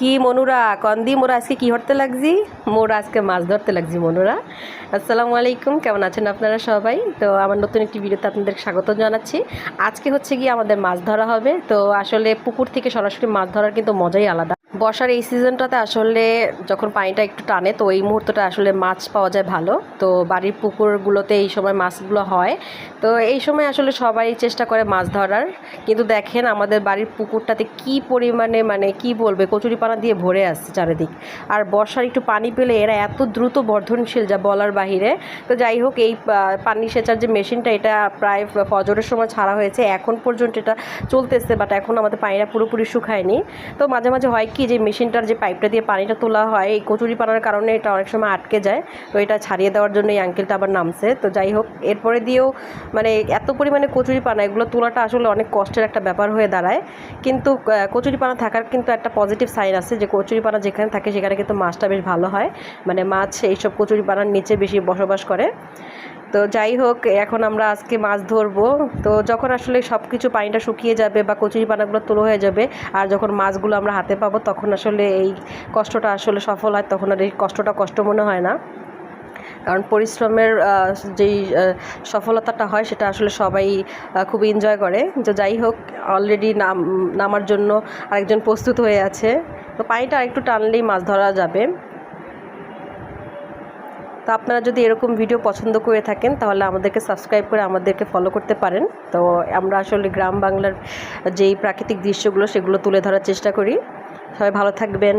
কি মনুরা কন্দি মোরা আজকে কি ধরতে লাগছি? মোরা আজকে মাছ ধরতে লাগছি মনুরা। আসসালামু আলাইকুম, কেমন আছেন আপনারা সবাই? তো আমার নতুন একটি ভিডিওতে আপনাদের স্বাগত জানাচ্ছি। আজকে হচ্ছে গিয়ে আমাদের মাছ ধরা হবে। তো আসলে পুকুর থেকে সরাসরি মাছ ধরার কিন্তু মজাই আলাদা। বর্ষার এই সিজনটাতে আসলে যখন পানিটা একটু টানে তো এই মুহূর্তটা আসলে মাছ পাওয়া যায় ভালো। তো বাড়ির পুকুরগুলোতে এই সময় মাছগুলো হয়। তো এই সময় আসলে সবাই চেষ্টা করে মাছ ধরার, কিন্তু দেখেন আমাদের বাড়ির পুকুরটাতে কি পরিমাণে মানে কি বলবে কচুরিপানা দিয়ে ভরে আসছে চারিদিক। আর বর্ষার একটু পানি পেলে এরা এত দ্রুত বর্ধনশীল যা বলার বাহিরে। তো যাই হোক, এই পানি সেচার যে মেশিনটা এটা প্রায় ফজরের সময় ছাড়া হয়েছে, এখন পর্যন্ত এটা চলতেছে, বাট এখন আমাদের পানিটা পুরোপুরি শুকায়নি। তো মাঝে মাঝে হয় কি যে মেশিনটার যে পাইপটা দিয়ে পানিটা তোলা হয় এই কচুরিপানার কারণে এটা অনেক সময় আটকে যায়। তো এটা ছাড়িয়ে দেওয়ার জন্য এই আঙ্কেলটা আবার নামছে। তো যাই হোক, এরপরে দিয়েও মানে এত পরিমাণে কচুরিপানা, এগুলো তোলাটা আসলে অনেক কষ্টের একটা ব্যাপার হয়ে দাঁড়ায়। কিন্তু কচুরিপানা থাকার কিন্তু একটা পজিটিভ সাইন আছে যে কচুরিপানা যেখানে থাকে সেখানে কিন্তু মাছটা বেশ ভালো হয়। মানে মাছ এইসব কচুরিপানার নিচে বেশি বসবাস করে। তো যাই হোক, এখন আমরা আজকে মাছ ধরবো। তো যখন আসলে সব কিছু পানিটা শুকিয়ে যাবে বা কচুরিপানাগুলো তোলা হয়ে যাবে আর যখন মাছগুলো আমরা হাতে পাবো তখন আসলে এই কষ্টটা আসলে সফল হয়, তখন আর এই কষ্টটা কষ্ট মনে হয় না। কারণ পরিশ্রমের যেই সফলতাটা হয় সেটা আসলে সবাই খুব এনজয় করে। তো যাই হোক, অলরেডি নামার জন্য আরেকজন প্রস্তুত হয়ে আছে। তো পানিটা আরেকটু টানলেই মাছ ধরা যাবে। তো আপনারা যদি এরকম ভিডিও পছন্দ করে থাকেন তাহলে আমাদেরকে সাবস্ক্রাইব করে আমাদেরকে ফলো করতে পারেন। তো আমরা আসলে গ্রাম বাংলার যেই প্রাকৃতিক দৃশ্যগুলো সেগুলো তুলে ধরার চেষ্টা করি। সবাই ভালো থাকবেন।